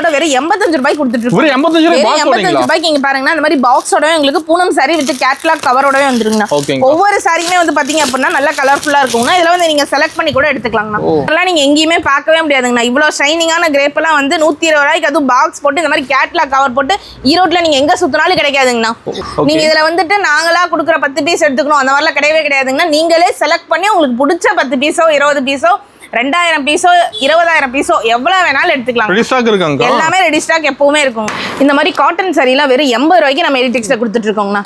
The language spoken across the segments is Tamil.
பாக்ஸோட வெறும் 85 ரூபாய்க்கு கொடுத்துட்டு இருக்கோம். வெறும் 85 ரூபாய்க்கு இங்க பாருங்கன்னா இந்த மாதிரி பாக்ஸோடவே உங்களுக்கு பூனம் சாரி வித் கேட்லாக் கவரோடவே வந்துருங்கண்ணா. ஒவ்வொரு சாரியுமே வந்து பாத்தீங்க அப்படின்னா நல்லா கலர்ஃபுல்லா இருக்குங்கண்ணா. இதுல வந்து நீங்க செலக்ட் பண்ணி கூட எடுத்துக்கலாங்கண்ணா. அதெல்லாம் நீங்க எங்கேயுமே பார்க்கவே முடியாதுங்கண்ணா. இவ்வளவு ஷைனிங்கான கிரேப் எல்லாம் வந்து 120 ரூபாய்க்கு அதுவும் பாக்ஸ் போட்டு இந்த மாதிரி கேட்லாக் கவர் போட்டு ஈரோட்ல நீங்க எங்க சுத்தினாலும் கிடைக்காதுங்கண்ணா. நீங்க இதுல வந்துட்டு நாங்களா கொடுக்குற 10 பீஸ் எடுத்துக்கணும் அந்த மாதிரிலாம் கிடையவே கிடையாதுங்கண்ணா. நீங்களே செலக்ட் பண்ணி உங்களுக்கு பிடிச்ச 10 பீஸோ 20 பீஸோ 2000 பீஸோ 20000 பீஸோ எவ்வளவு வேணாலும் எடுத்துக்கலாம். ரெடி ஸ்டாக் இருக்காங்க. எல்லாமே ரெடி ஸ்டாக் எப்பவுமே இருக்கும். இந்த மாதிரி காட்டன் சாரிலாம் வெறும் 80 ரூபாய்க்கு நம்ம எடிடெக்ஸ்ல கொடுத்துட்டு இருக்கோம்னா.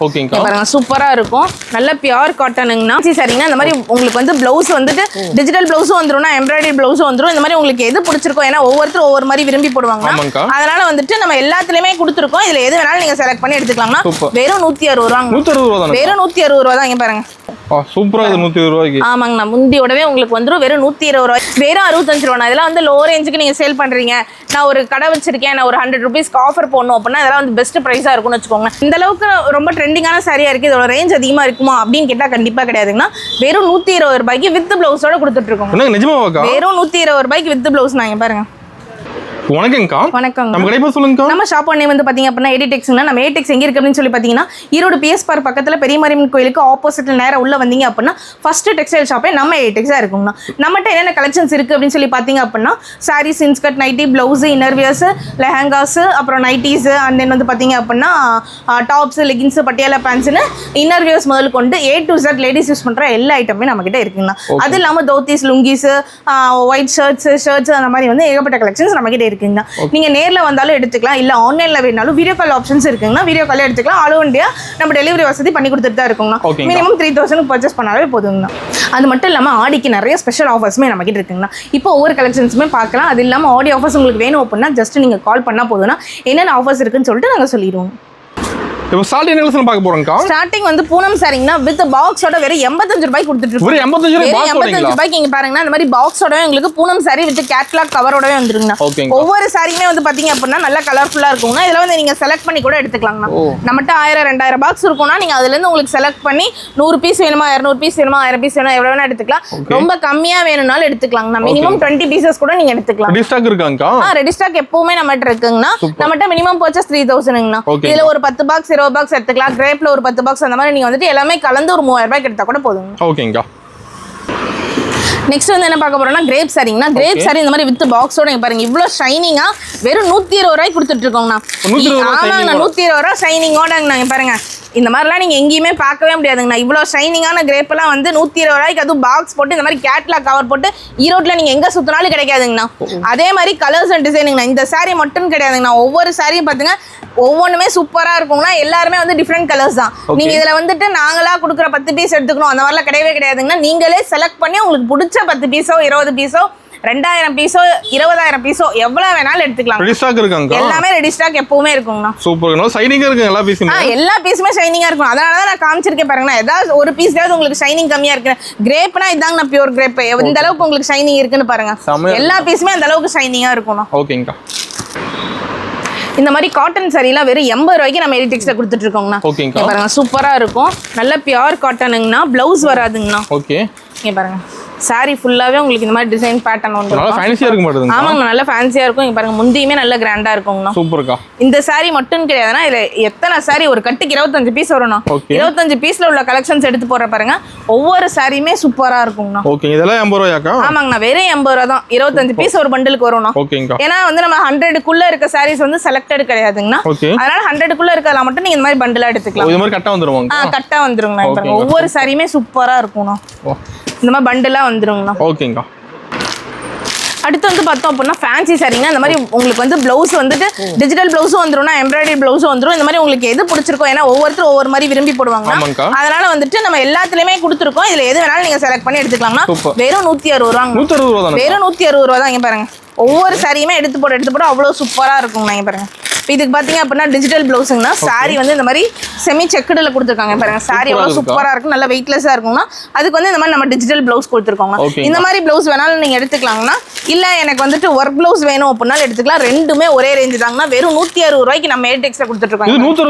பாருங்க சூப்பரா இருக்கும். நல்ல பியூர் காட்டனுங்கண்ணா. சாரிங்கன்னா இந்த மாதிரி உங்களுக்கு வந்து பிளவுஸ் வந்துட்டு டிஜிட்டல் பிளவுஸும் வந்துரும்னா எம்ப்ராய்டரி பிளவுஸும் வந்துரும். இந்த மாதிரி உங்களுக்கு எது பிடிச்சிருக்கோ ஏன்னா ஒவ்வொருத்தரும் ஒவ்வொரு மாதிரி விரும்பி போடுவாங்க. அதனால வந்துட்டு நம்ம எல்லாத்துலயுமே கொடுத்துருக்கோம். இதுல எது வேணாலும் நீங்க செலக்ட் பண்ணி எடுத்துக்கலாம்னா. வெறும் 160 ரூபாங்க. வெறும் 160 ரூபா தான். இங்க பாருங்க சூப்பரா இது 120 ரூபாய்க்கு. ஆமாங்கண்ணா. முந்தியோடவே உங்களுக்கு வந்துரும் வெறும் 120 ரூபாய். வெறும் 65 ரூபா. இதெல்லாம் வந்து லோ ரேஞ்சுக்கு நீங்க சேல் பண்றீங்க. நான் ஒரு கடை வச்சிருக்கேன், நான் ஒரு 100 ரூபீஸ்க்கு ஆஃபர் போடணும் அப்படின்னா இதெல்லாம் வந்து பெஸ்ட் பிரைஸா இருக்கும்னு வச்சுக்கோங்க. இந்த அளவுக்கு ரொம்ப ட்ரெண்டிங்கான சாரியா இருக்கு, இதோட ரேஞ்ச் அதிகமா இருக்குமா அப்படின்னு கேட்டா கண்டிப்பா கிடையாதுங்கண்ணா. வெறும் 120 ரூபாய்க்கு வித் பிளவுஸோட கொடுத்துட்டு இருக்கோம். வெறும் 120 ரூபாய்க்கு வித் பிளவுஸ். நான் பாருங்க. வணக்கம்க்கா. வணக்கம். நம்ம கடை பேர் சொல்லுங்க. நம்ம ஷாப் நேம் வந்து பாத்தீங்க அப்படின்னா எடிடெக்ஸ்னா. நம்ம எடிடெக்ஸ் எங்க இருக்கு அப்படின்னு சொல்லி பாத்தீங்கன்னா ஈரோடு பிஎஸ் பார்க் பக்கத்துல பெரியமாரியம்மன் கோயிலுக்கு ஆப்போசிட்ல நேரா உள்ள வந்தீங்க அப்படின்னா ஃபர்ஸ்ட் டெக்ஸ்டைல் ஷாப்பே நம்ம எடிடெக்ஸா இருக்கும்னா. நம்மகிட்ட என்னென்ன கலெக்ஷன்ஸ் இருக்கு அப்படின்னு சொல்லி பாத்தீங்க அப்படின்னா saris, inskirt, nighty, blouse, innerwears, lehengas, அப்புறம் நைட்டிஸ், அண்ட் தென் வந்து பாத்தீங்க அப்படின்னா டாப்ஸ், லெகின்ஸ், பட்டியாலா பேண்ட்ஸ்னு இன்னர்வியர்ஸ் முதல் கொண்டு A to Z ladies use பண்ற எல்லா ஐட்டமே நம்ம கிட்ட இருக்குங்கண்ணா. அது இல்லாம தோத்திஸ், லுங்கிஸ், ஒயிட் ஷர்ட்ஸ் அந்த மாதிரி வந்து ஏகப்பட்ட கலெக்ஷன்ஸ் நம்ம கிட்ட இருக்குங்க. நீங்க நேர்ல வந்தாலும் எடுத்துக்கலாம், இல்ல ஆன்லைன்ல வேணாலும் வீடியோ கால் ஆப்ஷன்ஸ் இருக்குங்க. வீடியோ கால் எடுத்துக்கலாம். ஆல் ஓவர் இந்தியா நம்ம டெலிவரி வசதி பண்ணி கொடுத்துட்டு தான் இருக்குங்க. மினிமம் 3000 பர்ச்சேஸ் பண்ணாலே போதுங்க. அது மட்டும் இல்லாம ஆடிக்கு நிறைய ஸ்பெஷல் ஆஃபர்ஸ்மே நம்ம கிட்ட இருக்குங்க. இப்போ ஒவ்வொரு கலெக்ஷன்ஸுமே பார்க்கலாம். அது இல்லாம ஆடி ஆஃபர்ஸ் உங்களுக்கு வேணும் அப்படின்னா ஜஸ்ட் நீங்க கால் பண்ணா போதும்னா என்னென்ன ஆஃபர்ஸ் இருக்குன்னு சொல்லிட்டு நாங்க சொல்லிடுவோம். இப்போ ஸ்டார்டிங் என்ன பார்க்க போறோம்க்கா? ஸ்டார்டிங் வந்து பூனம் சாரிங்கனா வித் பாக்ஸோட வெறும் 85 ரூபாய்க்கு கொடுத்துட்டு இருக்கோம். வெறும் 85 ரூபாய்க்கு இங்க பாருங்க. இந்த மாதிரி பாக்ஸோடவே உங்களுக்கு பூனம் சாரி வித் கேட்லாக் கவரோடவே வந்துருங்க. ஒவ்வொரு சாரியுமே வந்து பாத்தீங்க அப்படின்னா நல்ல கலர்ஃபுல்லா இருக்கும்னா. இதுல வந்து நீங்க செலக்ட் பண்ணி கூட எடுத்துக்கலாம்னா. நம்மட்ட 1000-2000 பாக்ஸ் இருக்கும்னா நீங்க அதுல இருந்து உங்களுக்கு செலக்ட் பண்ணி 100 பீஸ் வேணுமா, 200 பீஸ் வேணுமா, 1000 பீஸ் வேணுமா, எவ்வளவு வேணா எடுத்துக்கலாம். ரொம்ப கம்மியா வேணும்னாலும் எடுத்துக்கலாம்னா. மினிமம் 20 பீசஸ் கூட நீங்க எடுத்துக்கலாம். ரெடி ஸ்டாக் இருக்காங்கா? ரெடி ஸ்டாக் எப்பவுமே நம்மட்ட இருக்குங்கனா. நம்மட்ட மினிமம் பர்ச்சேஸ் 3000ங்கனா. இதுல ஒரு 10 பாக்ஸ் 20 பாக்ஸ் எடுத்துக்கலாம். கிரேப்ல ஒரு 10 பாக்ஸ் அந்த மாதிரி நீங்க வந்துட்டு எல்லாமே கலந்து ஒரு 3000 ரூபாய்க்கு எடுத்தா கூட போதும். ஓகேங்கா. நெக்ஸ்ட் வந்து என்ன பார்க்க போறோம்னா கிரேப் சாரிங்கனா. கிரேப் சாரி இந்த மாதிரி வித் பாக்ஸோட இங்க பாருங்க இவ்ளோ ஷைனிங்கா வெறும் 120 ரூபாய்க்கு கொடுத்துட்டு இருக்கோம்னா. ஆமாங்க 120 ரூபாய் ஷைனிங்கோடங்க. இங்க பாருங்க இந்த மாதிரிலாம் நீங்க எங்கேயுமே பார்க்கவே முடியாதுங்கண்ணா. இவ்வளோ ஷைனிங்கான கிரேப் எல்லாம் வந்து 120 ரூபாய்க்கு அதுவும் பாக்ஸ் போட்டு இந்த மாதிரி கேட்லாக் கவர் போட்டு ஈரோட்ல நீங்க எங்க சுத்தினாலும் கிடைக்காதுங்கண்ணா. அதே மாதிரி கலர்ஸ் அண்ட் டிசைனுங்கண்ணா. இந்த சாரி மட்டும் கிடையாதுங்கண்ணா. ஒவ்வொரு சாரியும் பாத்துங்க ஒவ்வொன்றுமே சூப்பரா இருக்குங்கண்ணா. எல்லாருமே வந்து டிஃப்ரெண்ட் கலர்ஸ் தான். நீங்க இதுல வந்துட்டு நாங்களா கொடுக்குற 10 பீஸ் எடுத்துக்கணும் அந்த மாதிரிலாம் கிடையவே கிடையாதுங்கண்ணா. நீங்களே செலக்ட் பண்ணி உங்களுக்கு பிடிச்ச 10 பீஸோ 20 பீஸோ 2000 பீஸோ 20000 பீஸோ எவ்வளவு வேணாலும் எடுத்துக்கலாம். ரெடி ஸ்டாக் இருக்காங்க. எல்லாமே ரெடி ஸ்டாக் எப்பவுமே இருக்குங்கண்ணா. சூப்பர்ங்க. ஷைனிங்கா இருக்கு எல்லா பீஸுமே. எல்லா பீஸுமே ஷைனிங்கா இருக்கும். அதனால தான் நான் காமிச்சிருக்கேன் பாருங்கண்ணா. ஏதாவது ஒரு பீஸ்லயாவது உங்களுக்கு ஷைனிங் கம்மியா இருக்கு. கிரேப்னா இதாங்கண்ணா பியூர் கிரேப். எந்த அளவுக்கு உங்களுக்கு ஷைனிங் இருக்குன்னு பாருங்க. எல்லா பீஸுமே அந்த அளவுக்கு ஷைனிங்கா இருக்கும்ண்ணா. ஓகேங்கா. இந்த மாதிரி காட்டன் சாரிலாம் வெறும் 80 ரூபாய்க்கு நம்ம எடிடெக்ஸ்ல கொடுத்துட்டு இருக்கோங்கண்ணா. பாருங்க சூப்பரா இருக்கும். நல்ல பியூர் காட்டனுங்கண்ணா. பிளவுஸ் வராதுங்கண்ணா. ஓகே. இங்க பாருங்க சாரி ஃபுல்லாவே உங்களுக்கு இந்த மாதிரி டிசைன் பேட்டர்ன் வந்து நல்லா ஃபேன்சியா இருக்கு மாட்டேங்குது. ஆமாங்க நல்ல ஃபேன்சியா இருக்கும். இங்க பாருங்க முந்தியுமே நல்ல கிராண்டா இருக்கும்ண்ணா. சூப்பர்க்கா. இந்த சாரி மட்டும் கிடையாதுன்னா இதுல எத்தனை சாரி ஒரு கட்டுக்கு 25 பீஸ் வரும்ண்ணா. 25 பீஸ்ல உள்ள கலெக்ஷன்ஸ் எடுத்து போற பாருங்க. ஒவ்வொரு சாரியுமே சூப்பரா இருக்கும்ண்ணா. ஓகே. இதெல்லாம் 80 ரூபாயாக்கா? ஆமாங்கண்ணா வெறும் 80 ரூபா தான். 25 பீஸ் ஒரு பண்டலுக்கு வரும்ண்ணா. ஓகேங்கா. ஏன்னா வந்து நம்ம 100க்குள்ள இருக்க சாரீஸ் வந்து செலக்டட் கிடையாதுங்கண்ணா. அதனால 100க்குள்ள இருக்கறத மட்டும் நீங்க இந்த மாதிரி பண்டலா எடுத்துக்கலாம். இந்த மாதிரி கட்டா வந்துருவாங்க. கட்டா வந்துருங்கண்ணா. ஒவ்வொரு சாரியுமே சூப்பரா இருக்கும்ண்ணா. இந்த மாதிரி பண்டலா வந்துருங்கண்ணா. ஓகேங்கா. அடுத்து வந்து பார்த்தோம் அப்படின்னா ஃபேன்சி சாரிங்க. இந்த மாதிரி உங்களுக்கு வந்து பிளவுஸ் வந்துட்டு டிஜிட்டல் பிளவுஸும் வந்துரும்னா எம்ப்ராய்டரி பிளவுஸும் வந்துரும். இந்த மாதிரி உங்களுக்கு எது பிடிச்சிருக்கோ ஏன்னா ஒவ்வொருத்தரும் ஒவ்வொரு மாதிரி விரும்பி போடுவாங்க. அதனால வந்துட்டு நம்ம எல்லாத்துலயுமே கொடுத்துருக்கோம். இதுல எது வேணாலும் நீங்க செலக்ட் பண்ணி எடுத்துக்கலாம்னா. வெறும் 160 ரூபாங்க. வெறும் 160 ரூபா தான். இங்க பாருங்க ஒவ்வொரு சாரியுமே எடுத்து போட்டு அவ்வளவு சூப்பரா இருக்கும். இங்க பாருங்க இதுக்கு பாத்தீங்க அப்படின்னா டிஜிட்டல் பிளவுஸ்ங்கனா. சாரி வந்து இந்த மாதிரி செமி செக்குடுல கொடுத்துருக்காங்க. பாருங்க சாரி எவ்வளவு சூப்பரா இருக்கும். நல்ல வெயிட்லெஸ்ஸா இருக்கும்னா அதுக்கு வந்து இந்த மாதிரி நம்ம டிஜிட்டல் பிளவுஸ் கொடுத்துருக்கோங்க. இந்த மாதிரி பிளவுஸ் வேணாலும் நீங்க எடுத்துக்கலாங்கன்னா. இல்ல எனக்கு வந்துட்டு ஒர்க் பிளவுஸ் வேணும் அப்படின்னாலும் எடுத்துக்கலாம். ரெண்டுமே ஒரே ரேஞ்சு தாங்கன்னா. வெறும் 160 ரூபாய்க்கு நம்ம எடிடெக்ஸ்ல கொடுத்துட்டு இருக்கோம்.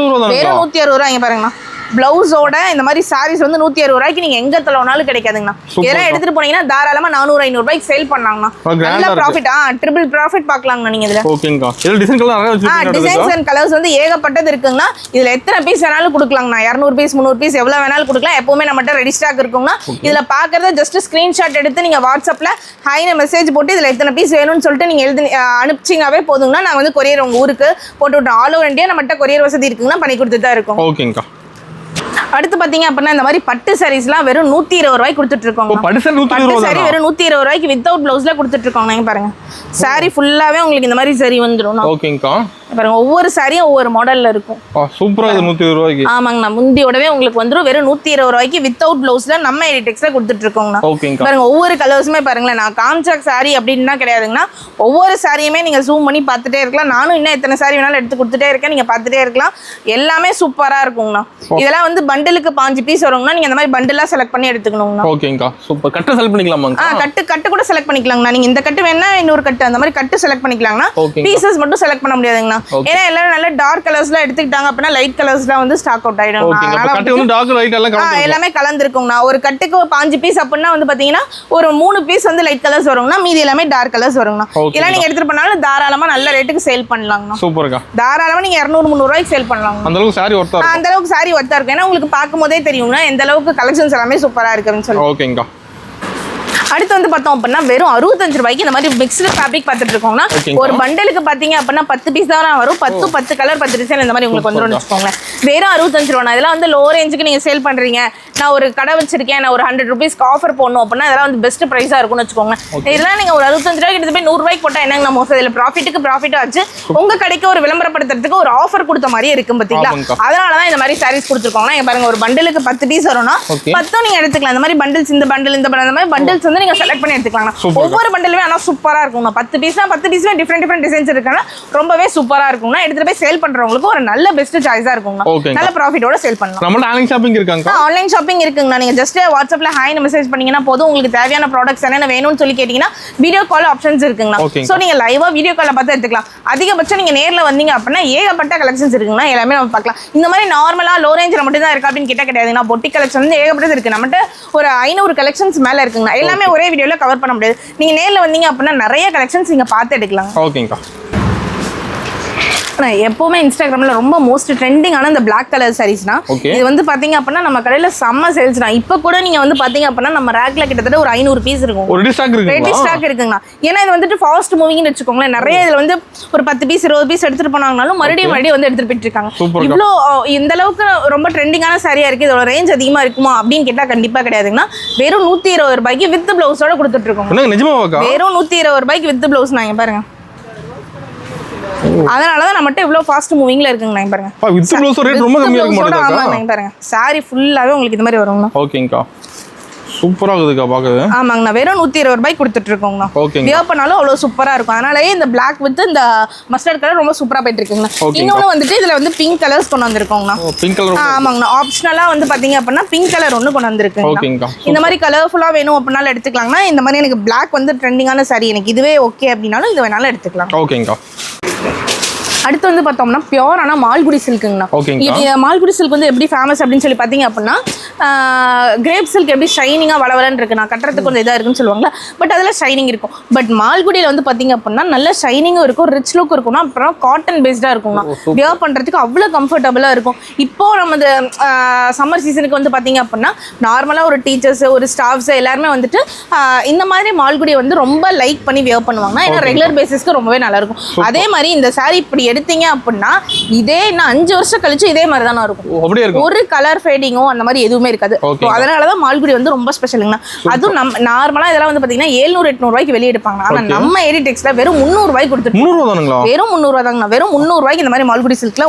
வெறும் 160 ரூபாய். இங்க பாருங்கண்ணா பிளவுஸோட இந்த மாதிரி சாரீஸ் வந்து 160 ரூபாய்க்கு நீங்க எங்க தலவனாலும் கிடைக்காதுங்கண்ணா. இதெல்லாம் எடுத்துட்டு போனீங்கன்னா தாராளமா 400-500 ரூபாய்க்கு சேல் பண்ணலாங்கண்ணா. நல்ல ப்ராஃபிட், ட்ரிபிள் ப்ராஃபிட் பார்க்கலாங்கண்ணா நீங்க இதுல. ஓகேங்கா. இதுல டிசைன் கலர் நிறைய வச்சிருக்கீங்க. டிசைன்ஸ் அண்ட் கலர்ஸ் வந்து ஏகப்பட்டது இருக்குங்கண்ணா. இதுல எத்தனை பீஸ் வேணாலும் கொடுக்கலாங்கண்ணா. 200 பீஸ் 300 பீஸ் எவ்வளவு வேணாலும் கொடுக்கலாம். எப்பவுமே நம்மகிட்ட ரெடி ஸ்டாக் இருக்குங்கண்ணா. இதுல பாக்குறத ஜஸ்ட் ஸ்கிரீன்ஷாட் எடுத்து நீங்க வாட்ஸ்அப்ல ஹைன்னு மெசேஜ் போட்டு இதுல எத்தனை பீஸ் வேணும்னு சொல்லிட்டு நீங்க எழுதி அனுப்பிச்சிங்கவே போதுங்கண்ணா. நாங்க வந்து கொரியர் உங்க ஊருக்கு போட்டு விட்டோம். ஆல் ஓவர் இந்தியா நம்மகிட்ட கொரியர் வசதி இருக்குங்கண்ணா. பண்ணி கொடுத்துட்டு தான் இருக்கோம். ஓகேங்கா. அடுத்து பாத்தீங்க அப்படின்னா இந்த மாதிரி பட்டு சாரீஸ்லாம் வெறும் 120 ரூபாய்க்கு கொடுத்துட்டு இருக்கோம். பட்டு சாரி வெறும் 120 ரூபாய்க்கு வித்தவுட் பிளவுஸ்ல கொடுத்துட்டு இருக்கோம். நீங்க பாருங்க சாரி ஃபுல்லாவே உங்களுக்கு இந்த மாதிரி சரி வந்துடும். ஓகேங்கா. பாருங்க ஒவ்வொரு சாரியும் ஒவ்வொரு மாடல்ல இருக்கும். சூப்பரா இது 120 ரூபாய்க்கு. ஆமாங்கண்ணா. முந்தியோடவே உங்களுக்கு வந்துரும். வெறும் 120 ரூபாய்க்கு வித்தவுட் பிளவுஸ்ல நம்ம எடிடெக்ஸ்ல கொடுத்துட்டு இருக்கோங்கண்ணா. பாருங்க ஒவ்வொரு கலர்ஸுமே பாருங்களேன். நான் காமிச்ச சாரி அப்படின்னு தான் கிடையாதுங்கண்ணா. ஒவ்வொரு சாரியுமே நீங்க ஜூம் பண்ணி பார்த்துட்டே இருக்கலாம். நானும் இன்னும் எத்தனை சாரி வேணாலும் எடுத்து கொடுத்துட்டே இருக்கேன். நீங்க பார்த்துட்டே இருக்கலாம். எல்லாமே சூப்பரா இருக்குங்கண்ணா. இதெல்லாம் வந்து பண்டலுக்கு 5 பீஸ் வருங்கண்ணா. நீங்க இந்த மாதிரி பண்டலா செலக்ட் பண்ணி எடுத்துக்கணுங்கண்ணா. ஓகேங்கா. சூப்பர். கட்டு செலக்ட் பண்ணிக்கலாமா? கட்டு கூட செலக்ட் பண்ணிக்கலாங்கண்ணா. நீங்க இந்த கட்டு வேணா இன்னொரு கட்டு அந்த மாதிரி கட்டு செலக்ட் பண்ணிக்கலாங்கண்ணா. பீசஸ் மட்டும் செலக்ட் பண்ண முடியாதுங்கண்ணா. ஏன்னா எல்லாரும் நல்ல டார்க் கலர்ஸ்ல எடுத்துக்கிட்டாங்க அப்படின்னா லைட் கலர்ஸ்லாம் வந்து ஸ்டாக் அவுட் ஆயிடும். எல்லாமே கலந்துருக்குங்கண்ணா. ஒரு கட்டுக்கு 5 பீஸ் அப்படின்னா வந்து பாத்தீங்கன்னா ஒரு 3 பீஸ் வந்து லைட் கலர்ஸ் வருங்கண்ணா. மீதி எல்லாமே டார்க் கலர்ஸ் வருங்கண்ணா. இதெல்லாம் நீங்க எடுத்துட்டு போனாலும் தாராளமா நல்ல ரேட்டுக்கு சேல் பண்ணலாங்கண்ணா. சூப்பர்க்கா. தாராளமா நீங்க 200-300 ரூபாய்க்கு சேல் பண்ணலாம். அந்த அளவுக்கு சாரி ஒர்த்தா இருக்கும். அந்த அளவுக்கு சாரி ஒர்த்தா இருக்கும். ஏன்னா உங்களுக்கு பார்க்கும்போதே தெரியும்னா எந்த அளவுக்கு கலெக்ஷன்ஸ் எல்லாமே சூப்பரா இருக்குன்னு சொல்லி. ஓகேங்கா. அடுத்து வந்து பார்த்தோம் அப்படின்னா வெறும் 65 ரூபாய்க்கு இந்த மாதிரி மிக்ஸ்டு ஃபேப்ரிக் பார்த்துட்டு இருக்கோம்னா ஒரு பண்டலுக்கு பார்த்தீங்க அப்படின்னா 10 பீஸ் தான் வரும். 10 கலர் 10 டிசைன் இந்த மாதிரி உங்களுக்கு வந்துடும் வச்சுக்கோங்க. வெறும் 65 ரூபா. இதெல்லாம் வந்து லோ ரேஞ்சுக்கு நீங்கள் சேல் பண்ணுறீங்க. நான் ஒரு கடை வச்சிருக்கேன், நான் ஒரு 100 ருபீஸ்க்கு ஆஃபர் போடணும் அப்படின்னா இதெல்லாம் வந்து பெஸ்ட் ப்ரைஸாக இருக்கும்னு வச்சுக்கோங்க. இதெல்லாம் நீங்கள் ஒரு 65 ரூபாய்க்கு எடுத்து போய் 100 ரூபாய்க்கு போட்டால் என்னங்க மோசம். இதில் ப்ராஃபிட் ஆச்சு. உங்கள் கடைக்கு ஒரு விளம்பரப்படுத்துறதுக்கு ஒரு ஆஃபர் கொடுத்த மாதிரியே இருக்கும் பார்த்தீங்களா. அதனால தான் இந்த மாதிரி சாரீஸ் கொடுத்துருக்கோங்க. இங்கே பாருங்க ஒரு பண்டலுக்கு 10 பீஸ் வரும்னா 10 நீங்கள் எடுத்துக்கலாம். இந்த மாதிரி பண்டில்ஸ் இந்த பண்டில் அந்த மாதிரி பண்டில்ஸ் வந்து நீங்கள் செலக்ட் பண்ணி எடுத்துக்கலாம். ஒவ்வொரு பண்டலுமே ஆனால் சூப்பரா இருக்கும். 10 பீஸ்மே டிஃப்ரெண்ட் டிசைன்ஸ் இருக்குன்னா ரொம்பவே சூப்பரா இருக்கும்னா எடுத்துட்டு போய் சேல் பண்றவங்களுக்கு ஒரு நல்ல பெஸ்ட் சாய்ஸா இருக்குங்க. நல்ல ப்ராஃபிட்டோட சேல் பண்ணலாம். நம்ம ஆன்லைன் ஷாப்பிங் இருக்காங்க. ஆன்லைன் ஷாப்பிங் இருக்குங்க. நீங்க ஜஸ்ட் வாட்ஸ்அப்ல ஹாய்னு மெசேஜ் பண்ணீங்கன்னா போதும். உங்களுக்கு தேவையான ப்ராடக்ட்ஸ் என்னென்ன வேணும்னு சொல்லி கேட்டீங்கன்னா வீடியோ கால் ஆப்ஷன்ஸ் இருக்குங்க. சோ நீங்க லைவா வீடியோ கால்ல பார்த்து எடுத்துக்கலாம். அதிகபட்சம் நீங்க நேர்ல வந்தீங்க அப்படின்னா ஏகப்பட்ட கலெக்ஷன்ஸ் இருக்குங்க. எல்லாமே நம்ம பார்க்கலாம். இந்த மாதிரி நார்மலா லோ ரேஞ்சில் மட்டும் தான் இருக்கா அப்படின்னு கேட்டா கிடையாதுங்க. பொட்டி கலெக்ஷன் வந்து ஏகப்பட்டது இருக்கு. நம்மகிட்ட ஒரு 500 கலெக்ஷன்ஸ் மேல இருக்குங்க. எல்லாமே ஒரே வீடியோல கவர் பண்ண முடியாது. நீங்க நேர்ல வந்தீங்க அப்படின்னா நிறைய கலெக்ஷன்ஸ் நீங்க பார்த்து எடுக்கலாம். ஓகேங்கா. எப்பவுமே இன்ஸ்டாகிராம்ல ரொம்ப மோஸ்ட் ட்ரெண்டிங்கான இந்த பிளாக் கலர் சாரீஸ்னா இது வந்து பாத்தீங்க அப்படின்னா நம்ம கடையில செம்ம சேல்ஸ் தான். இப்போ கூட நீங்க வந்து பாத்தீங்க அப்படின்னா நம்ம ரேக்ல கிட்டத்தட்ட ஒரு 500 பீஸ் இருக்கும். ரெடி ஸ்டாக் இருக்குங்க. ஏன்னா இது வந்துட்டு ஃபாஸ்ட் மூவிங்னு வச்சுக்கோங்களேன். நிறைய இதுல வந்து ஒரு 10 பீஸ் 20 பீஸ் எடுத்துட்டு போனாங்கனாலும் மறுபடியும் வந்து எடுத்துட்டு போயிட்டு இருக்காங்க. இவ்வளோ இந்த அளவுக்கு ரொம்ப ட்ரெண்டிங்கான சாரியா இருக்கு. இதோட ரேஞ்ச் அதிகமா இருக்குமா அப்படின்னு கேட்டா கண்டிப்பா கிடையாதுங்கன்னா வெறும் 120 ரூபாய்க்கு வித் பிளவுஸோட கொடுத்துட்டு இருக்கோம். வெறும் 120 ரூபாய்க்கு வித் பிளவுஸ். நான் பாருங்க அதனாலதான் நம்மகிட்ட இவ்வளவு ஃபாஸ்ட் மூவிங்ல இருக்குங்க. நான் பாருங்க வித் ப்ளவுஸ் ரேட் ரொம்ப கம்மியா இருக்கு மாட்டேங்குது. ஆமாங்க பாருங்க சாரி ஃபுல்லாவே உங்களுக்கு இந்த மாதிரி வரும்ங்க. ஓகேங்கா. சூப்பரா இருக்குதுக்கா பார்க்கவே. ஆமாங்கண்ணா வெறும் 120 ரூபாய்க்கு கொடுத்துட்டு இருக்கோங்கண்ணா. வியர் பண்ணாலும் அவ்வளவு சூப்பரா இருக்கும். அதனாலயே இந்த பிளாக் வித் இந்த மஸ்டர்ட் கலர் ரொம்ப சூப்பரா போயிட்டு இருக்குங்க. இன்னொன்னு வந்துட்டு இதுல வந்து பிங்க் கலர்ஸ் கொண்டு வந்திருக்கோங்கண்ணா. Pink colour. ஆமாங்கண்ணா ஆப்ஷனலா வந்து பாத்தீங்க அப்படின்னா பிங்க் கலர் ஒன்று கொண்டு வந்திருக்குங்க. இந்த மாதிரி கலர்ஃபுல்லா வேணும் அப்படின்னாலும் எடுத்துக்கலாங்கண்ணா. இந்த மாதிரி எனக்கு பிளாக் வந்து ட்ரெண்டிங்கான சாரி எனக்கு இதுவே ஓகே அப்படின்னாலும் இது வேணாலும் எடுத்துக்கலாம். ஓகேங்கா. அடுத்து வந்து பார்த்தோம்னா பியூரான மால்குடி சில்க்குங்கண்ணா. மால்குடி சில்க் வந்து எப்படி ஃபேமஸ் அப்படின்னு சொல்லி பார்த்தீங்க அப்படின்னா கிரேப் சில்க் எப்படி ஷைனிங்காக வளவலன்னு இருக்குண்ணா. கட்டுறதுக்கு கொஞ்சம் இதாக இருக்குன்னு சொல்லுவாங்க. பட் அதில் ஷைனிங் இருக்கும். பட் மால்குடியில் வந்து பார்த்தீங்க அப்படின்னா நல்ல ஷைனிங்கும் இருக்கும், ரிச் லுக் இருக்கும்னா அப்புறம் காட்டன் பேஸ்டாக இருக்கும்ண்ணா. வியர் பண்ணுறதுக்கு அவ்வளோ கம்ஃபர்டபுளாக இருக்கும். இப்போ நம்ம இந்த சம்மர் சீசனுக்கு வந்து பார்த்தீங்க அப்படின்னா நார்மலாக ஒரு டீச்சர்ஸ் ஒரு ஸ்டாஃப்ஸ் எல்லாருமே வந்துட்டு இந்த மாதிரி மால்குடியை வந்து ரொம்ப லைக் பண்ணி வியர் பண்ணுவாங்கன்னா ஏன்னா ரெகுலர் பேசிஸ்க்கு ரொம்பவே நல்லா இருக்கும். அதே மாதிரி இந்த சாரி இப்படி எடுத்தீங்க அப்படின்னா இதே இன்னும் 5 வருஷம் கழிச்சு இதே மாதிரி தானே இருக்கும். ஒரு கலர் ஃபேடிங்கோ அந்த மாதிரி எதுவுமே இருக்காது. அதனாலதான் மால்குடி வந்து ரொம்ப ஸ்பெஷலுங்கண்ணா. அதுவும் நம்ம நார்மலா இதெல்லாம் வந்து பாத்தீங்கன்னா 700-800 ரூபாய்க்கு வெளியே எடுப்பாங்க. ஆனா நம்ம எடிடெக்ஸ்ல வெறும் 300 ரூபாய்க்கு கொடுத்துட்டு வெறும் 300 ரூபாய் தாங்கண்ணா. வெறும் 300 ரூபாய்க்கு இந்த மாதிரி மால்குடி சில்க்ல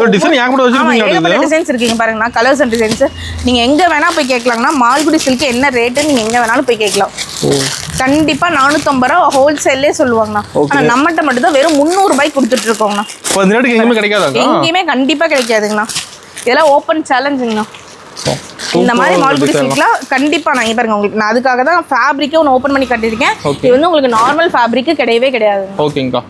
டிசைன்ஸ் இருக்கீங்க பாருங்கண்ணா. கலர்ஸ் அண்ட் டிசைன்ஸ் நீங்க எங்க வேணா போய் கேட்கலாங்கண்ணா. மால்குடி சில்க் என்ன ரேட்டு நீங்க எங்க வேணாலும் போய் கேட்கலாம். கண்டிப்பா 450 ரூபா ஹோல்சேல்லே சொல்லுவாங்கண்ணா. ஆனா நம்மகிட்ட மட்டும் தான் வெறும் 300 ரூபாய்க்கு கொடுத்துட்டு இருக்கோங்கண்ணா. எங்கேயுமே கண்டிப்பா கிடைக்காதுங்கண்ணா. இதெல்லாம் ஓப்பன் சேலஞ்சுங்கண்ணா. இந்த மாதிரி மால்குடி சில்க்லாம் கண்டிப்பா நான் பாருங்க உங்களுக்கு நான் அதுக்காக தான் ஃபேப்ரிக்கே ஒன்று ஓப்பன் பண்ணி கட்டியிருக்கேன். இது வந்து உங்களுக்கு நார்மல் ஃபேப்ரிக்கு கிடையவே கிடையாது. ஓகேங்கா.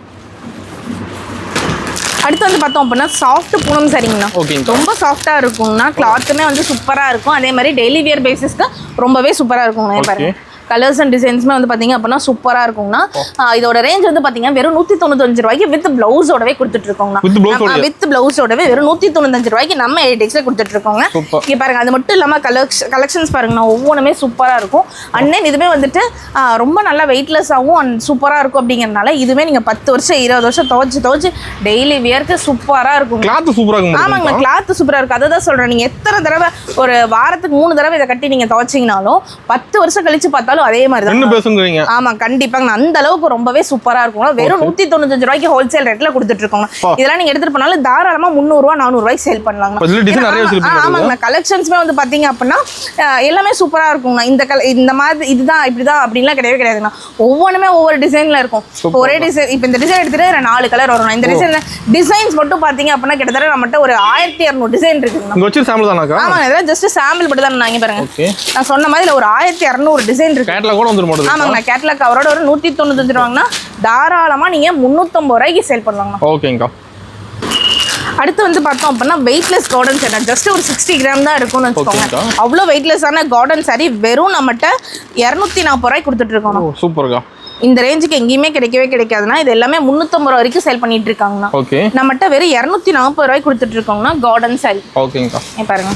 அடுத்து வந்து பார்த்தோம் அப்படின்னா சாஃப்ட் பூனம் சரிங்கண்ணா. ஓகேங்க. ரொம்ப சாஃப்டா இருக்குங்கண்ணா. கிளாத்துமே வந்து சூப்பரா இருக்கும். அதே மாதிரி டெய்லி வியர் பேசிஸ்க்கு ரொம்பவே சூப்பரா இருக்குங்கண்ணா. பாருங்க கலர்ஸ் அண்ட் டிசைன்ஸ்மே வந்து பார்த்தீங்க அப்படின்னா சூப்பராக இருக்குங்கண்ணா. இதோட ரேஞ்ச் வந்து பார்த்தீங்கன்னா வெறும் 195 ரூபாய்க்கு வித் பிளவுஸோடவே கொடுத்துட்டு இருக்கோங்கண்ணா. வித் பிளவுஸோடவே வெறும் 195 ரூபாய்க்கு நம்ம ஏடெக்ஸில் கொடுத்துட்டு இருக்கோங்க. இங்கே பாருங்க, அது மட்டும் இல்லாமல் கலெக்ஷன்ஸ் பாருங்கண்ணா, ஒவ்வொன்றுமே சூப்பராக இருக்கும். அண்ட் தென் இதுவே வந்துட்டு ரொம்ப நல்லா வெயிட்லெஸ்ஸாகவும் அண்ட் சூப்பராக இருக்கும். அப்படிங்கிறனால இதுவே நீங்கள் 10 வருஷம் 20 வருஷம் துவச்சி டெய்லி வியர்க்கு சூப்பராக இருக்கும். கிளாத் சூப்பராக இருக்கும். ஆமாங்க, கிளாத் சூப்பராக இருக்கும். அதை தான் சொல்கிறேன். நீங்கள் எத்தனை தடவை ஒரு வாரத்துக்கு 3 தடவை இதை கட்டி நீங்கள் துவச்சிங்கனாலும் 10 வருஷம் கழிச்சு பார்த்தாலும் அதே மாதிரி தான் பேசுங்க. ஆமா, கண்டிப்பாங்க. அந்த அளவுக்கு ரொம்பவே சூப்பரா இருக்கும். வெறும் 195 ரூபாய்க்கு ஹோல்சேல் ரேட்ல கொடுத்துட்டு இருக்கோங்க. இதெல்லாம் நீங்க எடுத்துட்டு போனாலும் தாராளமா 300 ரூபாய் 400 ரூபாய்க்கு சேல் பண்ணலாங்க. ஆமாங்க, கலெக்ஷன்ஸ்மே வந்து பாத்தீங்க அப்படின்னா எல்லாமே சூப்பரா இருக்குங்க. இந்த மாதிரி இதுதான் இப்படிதான் அப்படின்லாம் கிடையவே கிடையாதுங்க. ஒவ்வொன்றுமே ஒவ்வொரு டிசைன்ல இருக்கும். ஒரே டிசைன், இப்போ இந்த டிசைன் எடுத்துட்டு 4 கலர் வரும். இந்த டிசைன்ஸ் மட்டும் பாத்தீங்க அப்படின்னா கிட்டத்தட்ட நம்மகிட்ட ஒரு 1200 டிசைன் இருக்குங்க. ஆமா, இதெல்லாம் ஜஸ்ட் சாம்பிள் மட்டும் தான். நான் பாருங்க, நான் சொன்ன மாதிரி ஒரு 1200 டிசைன் இருக்கு. ஆமாங்க, கேட்லாக் கவரோட ஒரு 195 ரூபாங்கன்னா தாராளமா நீங்க 350 ரூபாய்க்கு சேல் பண்ணலாங்க. ஓகேங்கா. அடுத்து வந்து பார்த்தோம் அப்படின்னா வெயிட்லெஸ் கார்டன் சாரி, ஜஸ்ட் ஒரு 60 கிராம் தான் இருக்கும்னு வச்சுக்கோங்க. அவ்வளோ வெயிட்லெஸ்ஸான கார்டன் சாரி வெறும் நம்மகிட்ட 240 ரூபாய்க்கு கொடுத்துட்டு இருக்கோம். சூப்பர்க்கா. இந்த ரேஞ்சுக்கு எங்கேயுமே கிடைக்கவே கிடைக்காதுன்னா இது எல்லாமே 350 ரூபா வரைக்கும் சேல் பண்ணிட்டு இருக்காங்கண்ணா. நம்மகிட்ட வெறும் 240 ரூபாய்க்கு கொடுத்துட்டு இருக்கோங்கண்ணா கார்டன் சாரி. ஓகேங்கா. பாருங்க,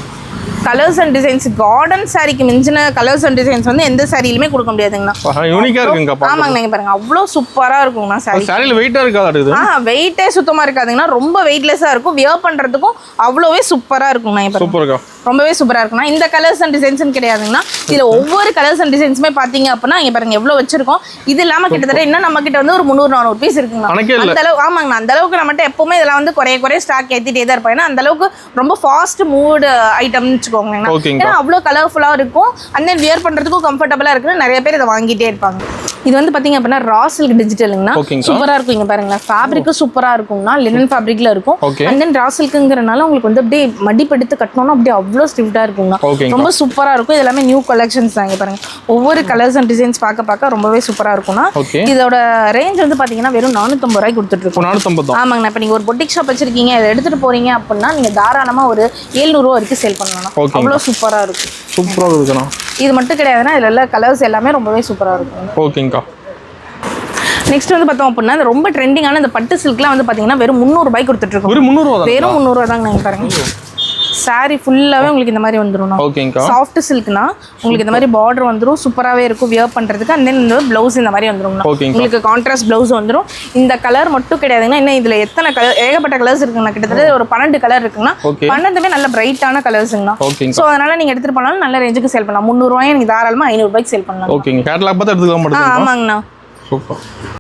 கலர்ஸ் அண்ட் டிசைன்ஸ் கார்டன் சாரிக்கு மிஞ்சின கலர்ஸ் அண்ட் டிசைன்ஸ் வந்து எந்த சாரியிலுமே கொடுக்க முடியாதுங்கண்ணா. யூனிக்கா இருக்குங்க. ஆமாங்க, நீங்க பாருங்க, அவ்வளோ சூப்பரா இருக்குங்கண்ணா. சாரியில வெயிட்டா இருக்காது. வெயிட்டே சுத்தமா இருக்காதுங்கண்ணா. ரொம்ப வெயிட்லெஸ்ஸா இருக்கும். வியர் பண்றதுக்கும் அவ்வளோவே சூப்பரா இருக்குங்கண்ணா. சூப்பர்க்கா, ரொம்பவே சூப்பரா இருக்குண்ணா. இந்த கலர்ஸ் அண்ட் டிசைன்ஸ் கிடையாதுங்கண்ணா. இதுல ஒவ்வொரு கலர்ஸ் அண்ட் டிசைன்ஸுமே பாத்தீங்க அப்படின்னா இங்க பாருங்க எவ்வளவு வச்சிருக்கோம். இது இல்லாம கிட்டத்தட்ட இன்னும் நம்ம கிட்ட வந்து ஒரு 300-400 பீஸ் இருக்குங்கண்ணா. அந்த அளவு. ஆமாங்கண்ணா, அந்த அளவுக்கு நம்மகிட்ட எப்பவுமே இதெல்லாம் வந்து குறைய ஸ்டாக் ஏத்திட்டே தான் இருப்போம். ஏன்னா அந்த அளவுக்கு ரொம்ப ஃபாஸ்ட் மூட் ஐட்டம்னு வச்சுக்கோங்க. ஏன்னா அவ்வளோ கலர்ஃபுல்லா இருக்கும். அண்ட் தென் வியர் பண்றதுக்கும் கம்ஃபர்டபுளா இருக்குன்னு நிறைய பேர் இதை வாங்கிட்டே இருப்பாங்க. இது வந்து பாத்தீங்க அப்படின்னா ரா சில்க் டிஜிட்டலுங்கண்ணா. சூப்பரா இருக்கும். இங்க பாருங்க, ஃபேப்ரிக்கும் சூப்பரா இருக்கும்னா லினன் ஃபேப்ரிக்ல இருக்கும். அண்ட் தென் ரா சில்க்குங்கிறனால உங்களுக்கு வந்து அப்படியே மடிப்பெடுத்து கட்டணும்னா அப்படியே அவ்வளோ ஸ்டிஃப்டா இருக்கும்னா ரொம்ப சூப்பரா இருக்கும். இது எல்லாமே நியூ கலெக்ஷன்ஸ் தான். இங்க பாருங்க, ஒவ்வொரு கலர்ஸ் அண்ட் டிசைன்ஸ் பார்க்க ரொம்பவே சூப்பரா இருக்கும்னா. இதோட ரேஞ்ச் வந்து பாத்தீங்கன்னா வெறும் 450 ரூபாய்க்கு கொடுத்துட்டு இருக்கோம். 450. ஆமாங்கண்ணா. இப்போ நீங்க ஒரு பொட்டிக் ஷாப் வச்சிருக்கீங்க, இதை எடுத்துட்டு போறீங்க அப்படின்னா நீங்க தாராளமா ஒரு 700 ரூபா வரைக்கும் சேல் பண்ணலாம். அவ்வளோ சூப்பரா இருக்கும். சூப்பரா இருக்குண்ணா. இது மட்டும் கிடையாதுன்னா இதுல எல்லா கலர்ஸ் எல்லாமே ரொம்பவே சூப்பரா இருக்கும். ஓகேங்கா. நெக்ஸ்ட் வந்து பார்த்தோம் அப்படின்னா ரொம்ப ட்ரெண்டிங்கான இந்த பட்டு சில்க்லாம் வந்து பார்த்தீங்கன்னா வெறும் 300 ரூபாய்க்கு கொடுத்துட்டு இருக்கோம். வெறும் 300 ரூபா தாங்க. நீங்கள் பாருங்க, சாரி ஃபுல்லாவே உங்களுக்கு இந்த மாதிரி வந்துரும். ஓகேங்கா. சாஃப்ட் சில்க்னா உங்களுக்கு இந்த மாதிரி பார்டர் வந்துரும். சூப்பராகவே இருக்கும் வியர் பண்றதுக்கு. அண்ட் தென் இந்த ப்ளவுஸ் இந்த மாதிரி வந்துரும். உங்களுக்கு கான்ட்ராஸ்ட் ப்ளவுஸ் வந்துரும். இந்த கலர் மட்டும் கிடையாதுங்கன்னா இன்னும் இதுல எத்தனை கலர், ஏகப்பட்ட கலர்ஸ் இருக்குங்கண்ணா. கிட்டத்தட்ட ஒரு 12 கலர் இருக்குன்னா 12மே நல்ல பிரைட்டான கலர்ஸுங்கண்ணா. ஸோ அதனால நீங்க எடுத்துட்டு போனாலும் நல்ல ரேஞ்சுக்கு சேல் பண்ணலாம். 300 ரூபாய் நீங்க தாராளமா 500 ரூபாய்க்கு சேல் பண்ணலாம். ஓகேங்க. கேட்டலாக் பார்த்து எடுத்துக்கலாம். ஆமாங்கண்ணா. சூப்பர்.